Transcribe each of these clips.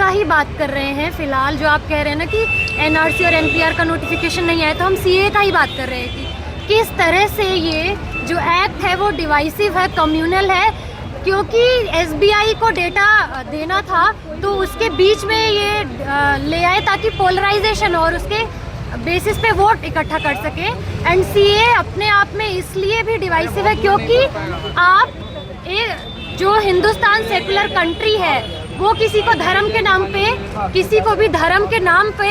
ही बात कर रहे हैं फिलहाल। जो आप कह रहे हैं ना कि एनआरसी और एनपीआर का नोटिफिकेशन नहीं आया, तो हम सीए का ही बात कर रहे हैं कि किस तरह से ये जो एक्ट है वो डिवाइसिव है, कम्युनल है। क्योंकि एसबीआई को डेटा देना था तो उसके बीच में ये ले आए ताकि पोलराइजेशन और उसके बेसिस पे वोट इकट्ठा कर सके। एंड सीए अपने आप में इसलिए भी डिवाइसिव है क्योंकि आप जो हिंदुस्तान सेकुलर कंट्री है वो किसी को धर्म के नाम पे, किसी को भी धर्म के नाम पे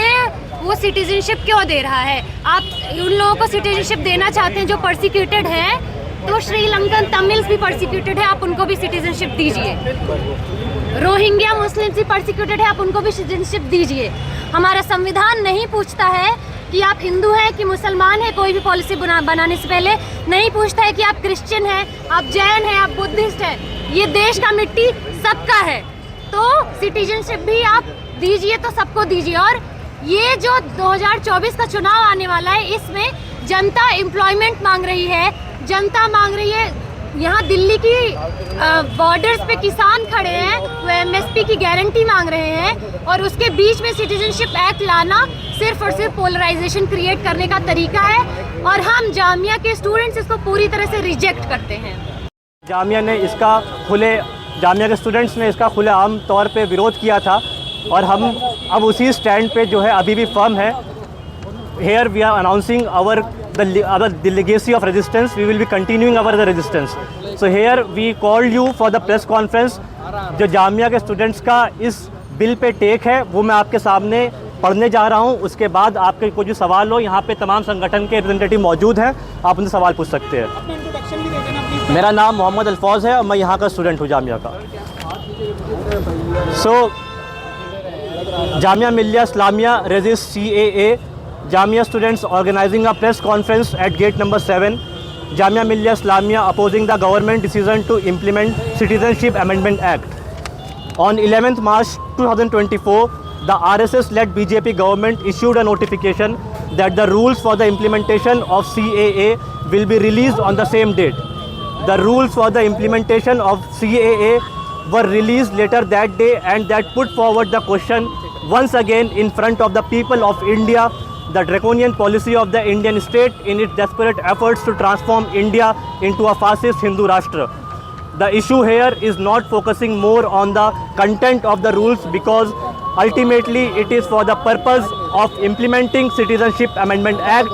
वो सिटीजनशिप क्यों दे रहा है? आप उन लोगों को सिटीजनशिप देना चाहते हैं जो परसिक्यूटेड हैं, तो श्रीलंकन तमिल्स भी परसिक्यूटेड है, आप उनको भी सिटीजनशिप दीजिए। रोहिंग्या मुस्लिम्स भी परसिक्यूटेड है, आप उनको भी सिटीजनशिप दीजिए। हमारा संविधान नहीं पूछता है कि आप हिंदू हैं कि मुसलमान हैं, कोई भी पॉलिसी बनाने से पहले नहीं पूछता है कि आप क्रिश्चियन हैं, आप जैन हैं, आप बुद्धिस्ट हैं। ये देश का मिट्टी सबका है, तो सिटीजनशिप भी आप दीजिए, तो सबको दीजिए। और ये जो 2024 का चुनाव आने वाला है, इसमें जनता एम्प्लॉयमेंट मांग रही है, जनता मांग रही है। यहाँ दिल्ली की बॉर्डर्स पे किसान खड़े हैं, वो एमएसपी की गारंटी मांग रहे हैं, और उसके बीच में सिटीजनशिप एक्ट लाना सिर्फ और सिर्फ पोलराइजेशन क्रिएट करने का तरीका है, और हम जामिया के स्टूडेंट्स इसको पूरी तरह से रिजेक्ट करते हैं। जामिया के स्टूडेंट्स ने इसका खुलेआम तौर पे विरोध किया था, और हम अब उसी स्टैंड पे जो है अभी भी फर्म है। Here we are announcing our legacy of resistance. We will be continuing our resistance. So here we called you for the press conference. जो जामिया के स्टूडेंट्स का इस बिल पे टेक है वो मैं आपके सामने पढ़ने जा रहा हूँ। उसके बाद आपके कोई भी सवाल हो, यहाँ पे तमाम संगठन के रिप्रेजेंटेटिव मौजूद हैं, आप उनसे सवाल पूछ सकते हैं। मेरा नाम मोहम्मद अल्फाज है और मैं यहाँ का स्टूडेंट हूँ जामिया का। Jamia Millia Islamia resist CAA. Jamia students organizing a press conference at gate number 7. Jamia Millia Islamia opposing the government decision to implement Citizenship Amendment Act. On 11th March 2024, the RSS-led BJP government issued a notification that the rules for the implementation of CAA will be released on the same date. The rules for the implementation of CAA were released later that day, and that put forward the question once again in front of the people of India, the draconian policy of the Indian state in its desperate efforts to transform India into a fascist Hindu Rashtra. The issue here is not focusing more on the content of the rules, because ultimately it is for the purpose of implementing Citizenship Amendment Act,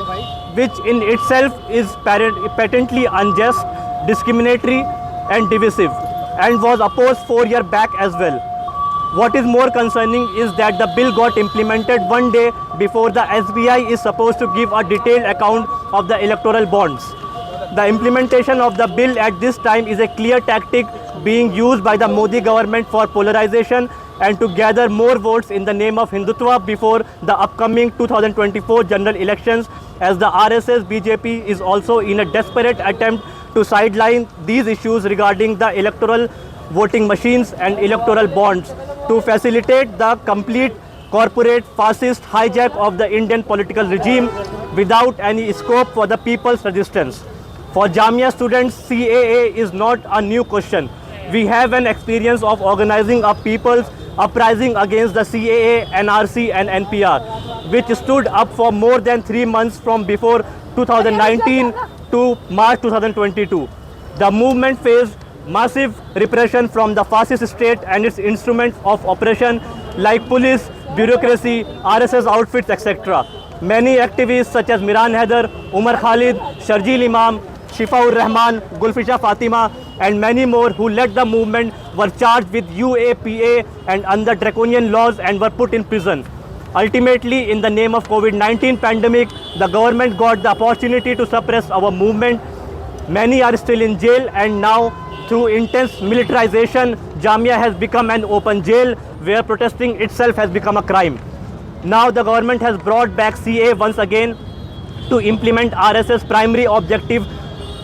which in itself is patently unjust, discriminatory and divisive, and was opposed 4 years back as well. What is more concerning is that the bill got implemented one day before the SBI is supposed to give a detailed account of the electoral bonds. The implementation of the bill at this time is a clear tactic being used by the Modi government for polarization and to gather more votes in the name of Hindutva before the upcoming 2024 general elections, as the RSS BJP is also in a desperate attempt to sideline these issues regarding the electoral voting machines and electoral bonds to facilitate the complete corporate fascist hijack of the Indian political regime without any scope for the people's resistance. For Jamia students, CAA is not a new question. We have an experience of organizing a people's uprising against the CAA, NRC and NPR, which stood up for more than 3 months from before 2019 to March 2022. The movement faced massive repression from the fascist state and its instruments of oppression like police, bureaucracy, RSS outfits, etc. Many activists such as Miran Haider, Umar Khalid, Sharjeel Imam, Shifaur Rahman, Gulfisha Fatima and many more who led the movement were charged with UAPA and under draconian laws and were put in prison. Ultimately, in the name of COVID-19 pandemic, the government got the opportunity to suppress our movement. Many are still in jail, and now through intense militarization, Jamia has become an open jail where protesting itself has become a crime. Now the government has brought back CA once again to implement RSS primary objective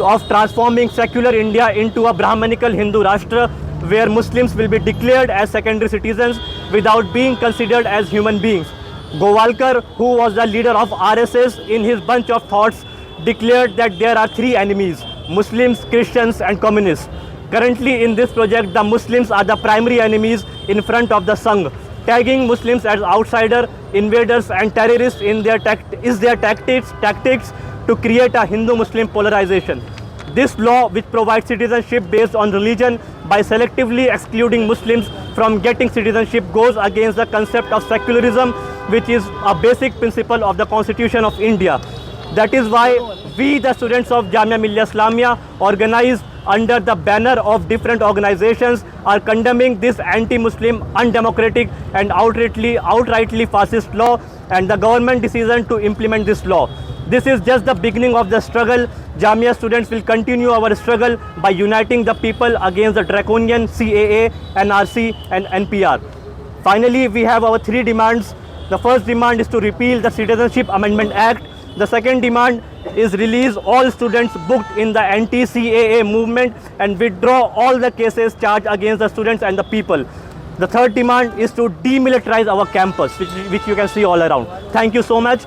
of transforming secular India into a Brahmanical Hindu Rashtra, where Muslims will be declared as secondary citizens without being considered as human beings. Gowalkar, who was the leader of RSS, in his bunch of thoughts declared that there are 3 enemies: Muslims, Christians and Communists. Currently in this project, the Muslims are the primary enemies in front of the Sangh. tagging Muslims as outsider, invaders and terrorists in their tactics to create a Hindu-Muslim polarization. This law, which provides citizenship based on religion by selectively excluding Muslims from getting citizenship, goes against the concept of secularism, which is a basic principle of the Constitution of India. That is why we, the students of Jamia Millia Islamia, organized under the banner of different organizations, are condemning this anti-Muslim, undemocratic and outrightly fascist law and the government decision to implement this law. This is just the beginning of the struggle. Jamia students will continue our struggle by uniting the people against the draconian CAA, NRC and NPR. Finally, we have our 3 demands. The first demand is to repeal the Citizenship Amendment Act. The second demand is release all students booked in the anti-CAA movement and withdraw all the cases charged against the students and the people. The third demand is to demilitarize our campus, which you can see all around. Thank you so much.